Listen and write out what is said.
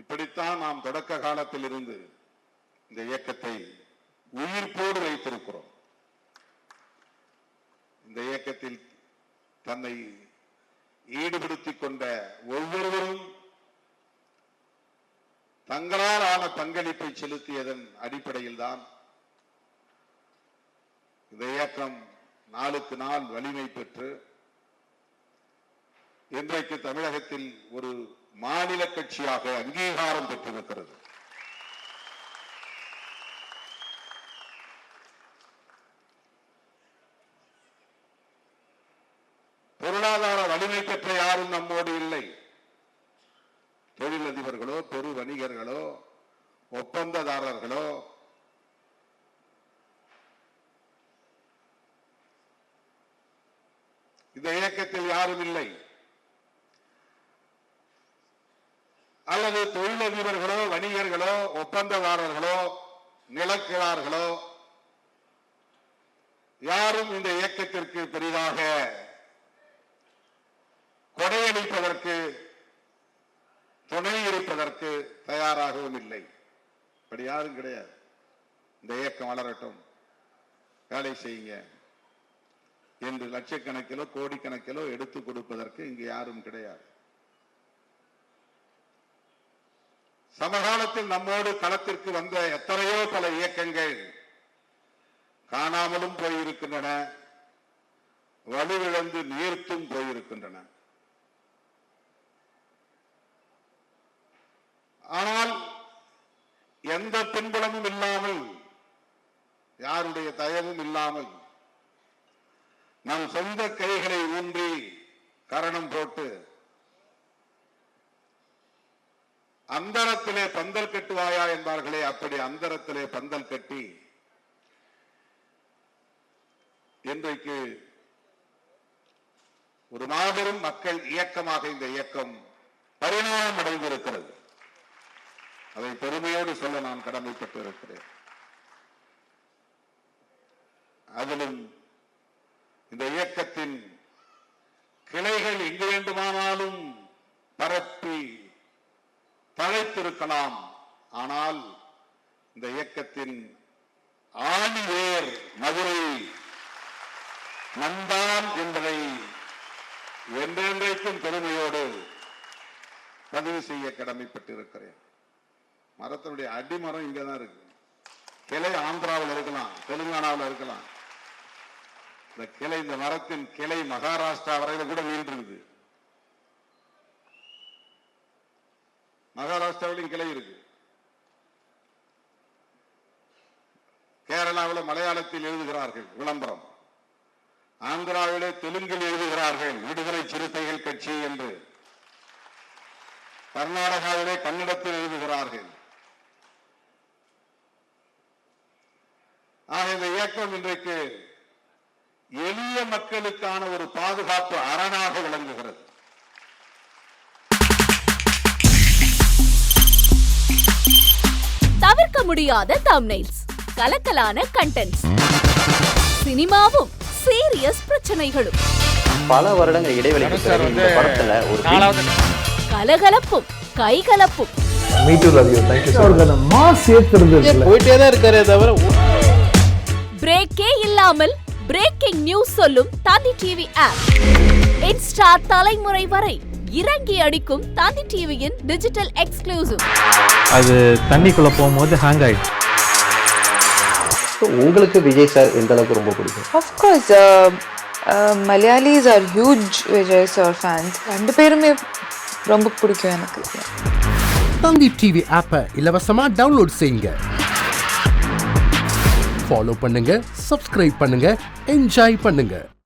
இப்படித்தான் நாம் தொடக்க காலத்தில் இருந்து இந்த இயக்கத்தை உயிர்ப்போடு வைத்திருக்கிறோம். இந்த இயக்கத்தில் தன்னை ஈடுபடுத்திக் கொண்ட ஒவ்வொருவரும் தங்களால் ஆன பங்களிப்பை செலுத்தியதன் அடிப்படையில் தான் இந்த இயக்கம் நாளுக்கு நாள் வலிமை பெற்று இன்றைக்கு தமிழகத்தில் ஒரு மாநில கட்சியாக அங்கீகாரம் பெற்றிருக்கிறது. பொருளாதார வலிமை பெற்ற யாரும் நம்மோடு இல்லை. தொழிலதிபர்களோ பெரு வணிகர்களோ ஒப்பந்ததாரர்களோ இந்த இயக்கத்தில் யாரும் இல்லை. அல்லது தொழிலதிபர்களோ வணிகர்களோ ஒப்பந்ததாரர்களோ நிலக்கிழார்களோ யாரும் இந்த இயக்கத்திற்கு பெரிதாக கொடையளிப்பதற்கு துணை இருப்பதற்கு தயாராகவும் இல்லை. இப்படி யாரும் கிடையாது. இந்த இயக்கம் வளரட்டும், வேலை செய்யுங்க என்று லட்சக்கணக்கிலோ கோடிக்கணக்கிலோ எடுத்துக் கொடுப்பதற்கு இங்கு யாரும் கிடையாது. சமகாலத்தில் நம்மோடு களத்திற்கு வந்த எத்தனையோ பல இயக்கங்கள் காணாமலும் போயிருக்கின்றன, வலுவிழந்து நீர்த்தும் போயிருக்கின்றன. ஆனால் எந்த பின்புலமும் இல்லாமல், யாருடைய தயவும் இல்லாமல் நம் சொந்த கைகளை ஊன்றி கரணம் போட்டு அந்தரத்திலே பந்தல் கட்டுவாயா என்பார்களே, அப்படி அந்தரத்திலே பந்தல் கட்டி இன்றைக்கு ஒரு மாபெரும் மக்கள் இயக்கமாக இந்த இயக்கம் பரிணாமம் அடைந்திருக்கிறது. அதை பெருமையோடு சொல்ல நான் கடமைப்பட்டு இருக்கிறேன். அதிலும் இந்த இயக்கத்தின் கிளைகள் எங்கு வேண்டுமானாலும் பரப்பி தழைத்திருக்கலாம். ஆனால் இந்த இயக்கத்தின் ஆணிவேர் மதுரை நந்தான் என்பதை என்றென்றைக்கும் பெருமையோடு பதிவு செய்ய கடமைப்பட்டிருக்கிறேன். மரத்தினுடைய அடிமரம் இங்கதான் இருக்கு. கிளை ஆந்திராவில் இருக்கலாம், தெலுங்கானாவில் இருக்கலாம். இந்த கிளை, இந்த மரத்தின் கிளை மகாராஷ்டிரா வரையில கூட நீண்டிருக்குது. மகாராஷ்டிராவிலும் கிளை இருக்கு. கேரளாவில் மலையாளத்தில் எழுதுகிறார்கள் விளம்பரம், ஆந்திராவிலே தெலுங்கில் எழுதுகிறார்கள் விடுதலை சிறுத்தைகள் கட்சி என்று, கர்நாடகாவிலே கன்னடத்தில் எழுதுகிறார்கள். ஆக இந்த இயக்கம் இன்றைக்கு எளிய மக்களுக்கான ஒரு பாதுகாப்பு அரணாக விளங்குகிறது. தவிர்க்க முடியாத தம்ப்நெயில்ஸ், கலக்கலான கண்டென்ட்ஸ், சினிமாவும் சீரியஸ் பிரச்சனைகளும், பல வருடங்கள் இடைவெளிக்கு பிறகு இந்த படத்துல ஒரு கலகலப்பும் கைகலப்பும், பிரேக்கே இல்லாமல் பிரேக்கிங் நியூஸ் சொல்லும் தந்தி டிவி ஆப். இன்ஸ்டா தலைமுறை வரை இறங்கி அடிக்கும் தந்தி டிவியின் டிஜிட்டல் எக்ஸ்க்ளூசிவ். அது தண்ணிக்குள்ள போகும்போது ஹேங் ஆயிடுச்சு. உங்களுக்கு விஜய் சார் எந்த அளவுக்கு ரொம்ப பிடிக்கும்? Of course, Malayalis are huge Vijay sir fans. ரெண்டு பேருமே ரொம்ப பிடிக்கும் எனக்கு. தந்தி டிவி ஆப்பை இலவசமா டவுன்லோட் செய்யுங்க. ஃபாலோ பண்ணுங்க, சப்ஸ்கிரைப் பண்ணுங்க, என்ஜாய் பண்ணுங்க.